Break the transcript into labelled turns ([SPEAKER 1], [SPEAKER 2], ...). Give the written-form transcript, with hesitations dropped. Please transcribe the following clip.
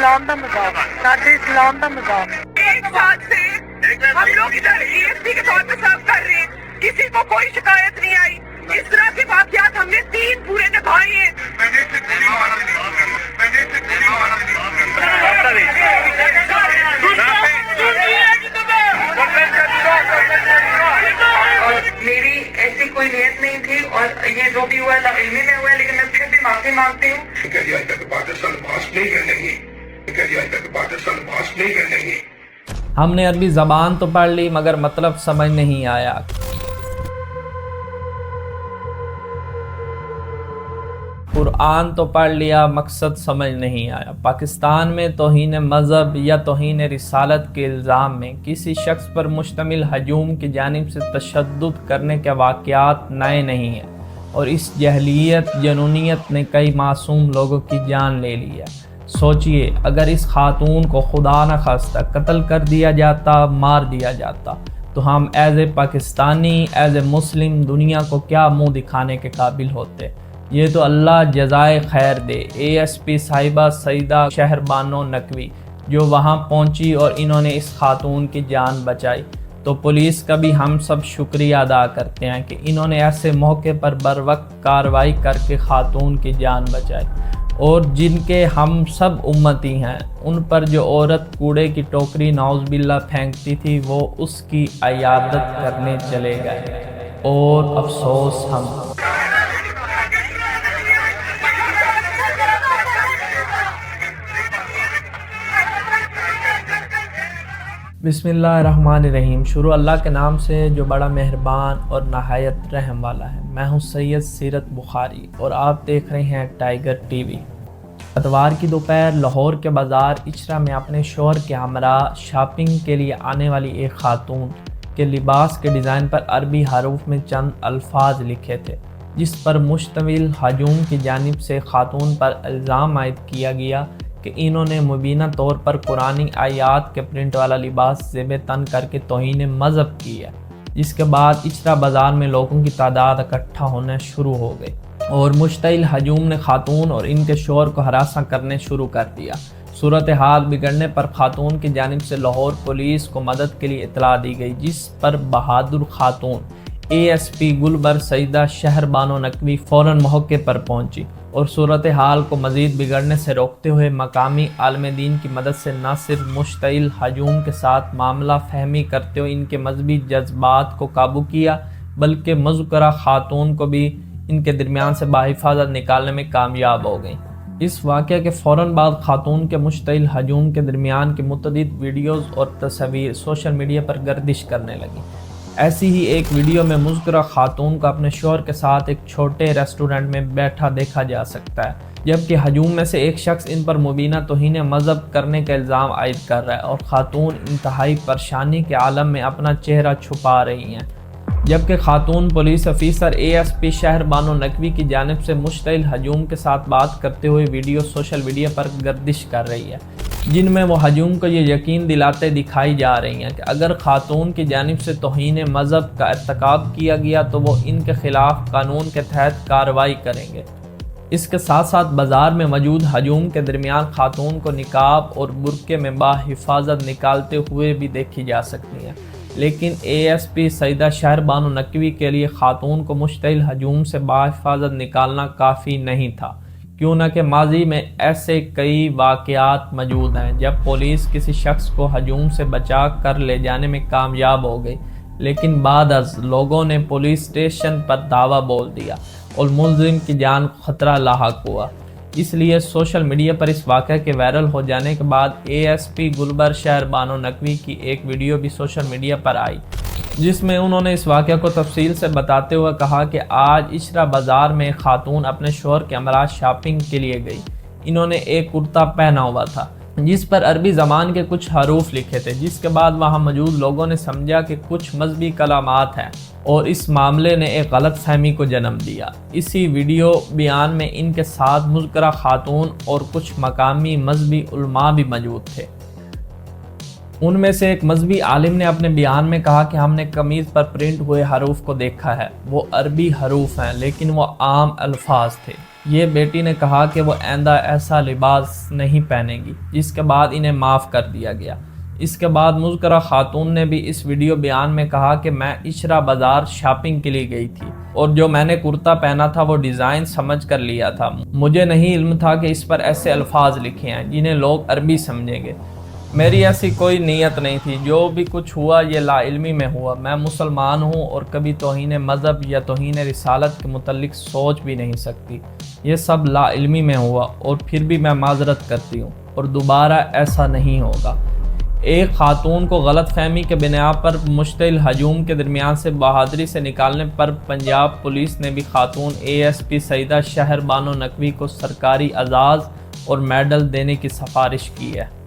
[SPEAKER 1] इस्लाम का मजाक, साडे इस्लाम का मजाक।
[SPEAKER 2] एक साल से हम लोग इधर ESP के तौर पे सर्व कर रहे हैं, किसी को कोई शिकायत नहीं आई। इस तरह के वाकयात हमने 3 पूरे निभाए हैं। मेरी ऐसी कोई नियत नहीं थी और ये जो भी हुआ लाइल्मी में हुआ, लेकिन मैं फिर भी माफी मांगती हूँ।
[SPEAKER 3] हमने अरबी ज़बान तो पढ़ ली मगर मतलब समझ नहीं आया। कुरान तो पढ़ लिया, मकसद समझ नहीं आया। पाकिस्तान में तौहीन मज़हब या तौहीन रिसालत के इल्ज़ाम में किसी शख्स पर मुश्तमिल हजूम की जानिब से तशद्दुद करने के वाक़यात नए नहीं हैं और इस जहलियत जनूनियत ने कई मासूम लोगों की जान ले ली है। सोचिए, अगर इस खातून को खुदा न खास्ता कत्ल कर दिया जाता, मार दिया जाता, तो हम as a Pakistani, as a Muslim दुनिया को क्या मुँह दिखाने के काबिल होते। ये तो अल्लाह जज़ाए खैर दे ASP साहिबा सईदा शहरबानो नकवी जो वहाँ पहुँची और इन्होंने इस खातून की जान बचाई। तो पुलिस का भी हम सब शुक्रिया अदा करते हैं कि इन्होंने ऐसे मौके पर बरवक्त कार्रवाई करके खातून की जान बचाई। और जिनके हम सब उम्मती हैं, उन पर जो औरत कूड़े की टोकरी नाउज़बिल्ला फेंकती थी वो उसकी इयादत करने चले गए। और अफसोस हम बिस्मिल्लाहिर्रहमानिर्रहीम। शुरू अल्लाह के नाम से जो बड़ा मेहरबान और नहायत रहम वाला है। मैं हूँ सैयद सीरत बुखारी और आप देख रहे हैं टाइगर TV। इतवार की दोपहर लाहौर के बाज़ार इचरा में अपने शौहर के हमरा शॉपिंग के लिए आने वाली एक खातून के लिबास के डिज़ाइन पर अरबी हरूफ में चंद अल्फाज लिखे थे, जिस पर मुश्तमिल हजूम की जानिब से खातून पर इल्ज़ाम आयद किया गया कि इन्होंने मुबीना तौर पर कुरानी आयात के प्रिंट वाला लिबास ज़ेब तन करके तौहीन मज़हब की है। जिसके बाद इचरा बाज़ार में लोगों की तादाद इकट्ठा होना शुरू हो गई और मुश्तइल हजूम ने खातून और इनके शौहर को हरासा करने शुरू कर दिया। सूरत हाल बिगड़ने पर खातून की जानिब से लाहौर पुलिस को मदद के लिए इतला दी गई, जिस पर बहादुर खातून ASP गुलबर सईदा शहरबानो नकवी फ़ौरन मौके पर पहुंची और सूरत हाल को मज़ीद बिगड़ने से रोकते हुए मकामी आलम दीन की मदद से न सिर्फ मुश्तइल हजूम के साथ मामला फहमी करते हुए इनके मजहबी जज्बात को काबू किया, बल्कि मज़कूरा खातून को भी इनके दरमियान से बाहिफाजत निकालने में कामयाब हो गई। इस वाक़े के फ़ौरन बाद खातून के मुश्तइल हजूम के दरमियान की मुतअद्दिद वीडियोज़ और तस्वीर सोशल मीडिया पर गर्दिश करने लगी। ऐसी ही एक वीडियो में मुज़कूरा खातून को अपने शौहर के साथ एक छोटे रेस्टोरेंट में बैठा देखा जा सकता है, जबकि हजूम में से एक शख्स इन पर मुबीना तौहीन मज़हब करने का इल्ज़ाम आयद कर रहा है और ख़ातून इंतहाई परेशानी के आलम में अपना चेहरा छुपा रही हैं। जबकि खातून police officer ASP Shehrbano Naqvi की जानिब से मुश्तइल हजूम के साथ बात करते हुए वीडियो सोशल मीडिया पर गर्दिश कर रही है, जिनमें वो हजूम को ये यकीन दिलाते दिखाई जा रही हैं कि अगर खातून की जानिब से तौहीन मज़हब का इर्तिकाब किया गया तो वो इनके ख़िलाफ़ कानून के तहत कार्रवाई करेंगे। इसके साथ साथ बाज़ार में मौजूद हजूम के दरमियान खातून को निकाब और बुरके में बाहिफाजत निकालते हुए भी देखी जा सकती हैं। लेकिन ASP सईदा शहरबानो नकवी के लिए खातून को मुश्तइल हजूम से बाहिफाजत निकालना काफ़ी नहीं था, क्यों न कि माजी में ऐसे कई वाक़यात मौजूद हैं जब पुलिस किसी शख्स को हजूम से बचा कर ले जाने में कामयाब हो गई, लेकिन बाद अज़ लोगों ने पुलिस स्टेशन पर दावा बोल दिया और मुलजिम की जान को ख़तरा लाहक हुआ। इसलिए सोशल मीडिया पर इस वाक़े के वायरल हो जाने के बाद ASP गुलबर शहरबानो नकवी की एक वीडियो भी सोशल मीडिया पर आई, जिसमें उन्होंने इस वाक़े को तफसील से बताते हुए कहा कि आज इचरा बाज़ार में खातून अपने शौहर के हमरा शॉपिंग के लिए गई। इन्होंने एक कुर्ता पहना हुआ था जिस पर अरबी ज़बान के कुछ हरूफ लिखे थे, जिसके बाद वहाँ मौजूद लोगों ने समझा कि कुछ मजहबी कलामात हैं और इस मामले ने एक गलत फहमी को जन्म दिया। इसी वीडियो बयान में इनके साथ मुज़करा खातून और कुछ मकामी मजहबी उलमा भी मौजूद थे। ان میں سے ایک مذہبی عالم نے اپنے بیان میں کہا کہ ہم نے قمیض پر پرنٹ ہوئے حروف کو دیکھا ہے، وہ عربی حروف ہیں لیکن وہ عام الفاظ تھے۔ یہ بیٹی نے کہا کہ وہ آئندہ ایسا لباس نہیں پہنے گی، جس کے بعد انہیں معاف کر دیا گیا۔ اس کے بعد مذکورہ خاتون نے بھی اس ویڈیو بیان میں کہا کہ میں عشرہ بازار شاپنگ کے لیے گئی تھی اور جو میں نے کرتا پہنا تھا وہ ڈیزائن سمجھ کر لیا تھا، مجھے نہیں علم تھا کہ اس پر ایسے الفاظ لکھے ہیں جنہیں لوگ عربی سمجھیں گے۔ میری ایسی کوئی نیت نہیں تھی، جو بھی کچھ ہوا یہ لا علمی میں ہوا۔ میں مسلمان ہوں اور کبھی توہین مذہب یا توہین رسالت کے متعلق سوچ بھی نہیں سکتی۔ یہ سب لا علمی میں ہوا اور پھر بھی میں معذرت کرتی ہوں اور دوبارہ ایسا نہیں ہوگا۔ ایک خاتون کو غلط فہمی کے بنا پر مشتعل ہجوم کے درمیان سے بہادری سے نکالنے پر پنجاب پولیس نے بھی خاتون ASP سعیدہ شہر بانو نقوی کو سرکاری اعزاز اور میڈل دینے کی سفارش کی ہے۔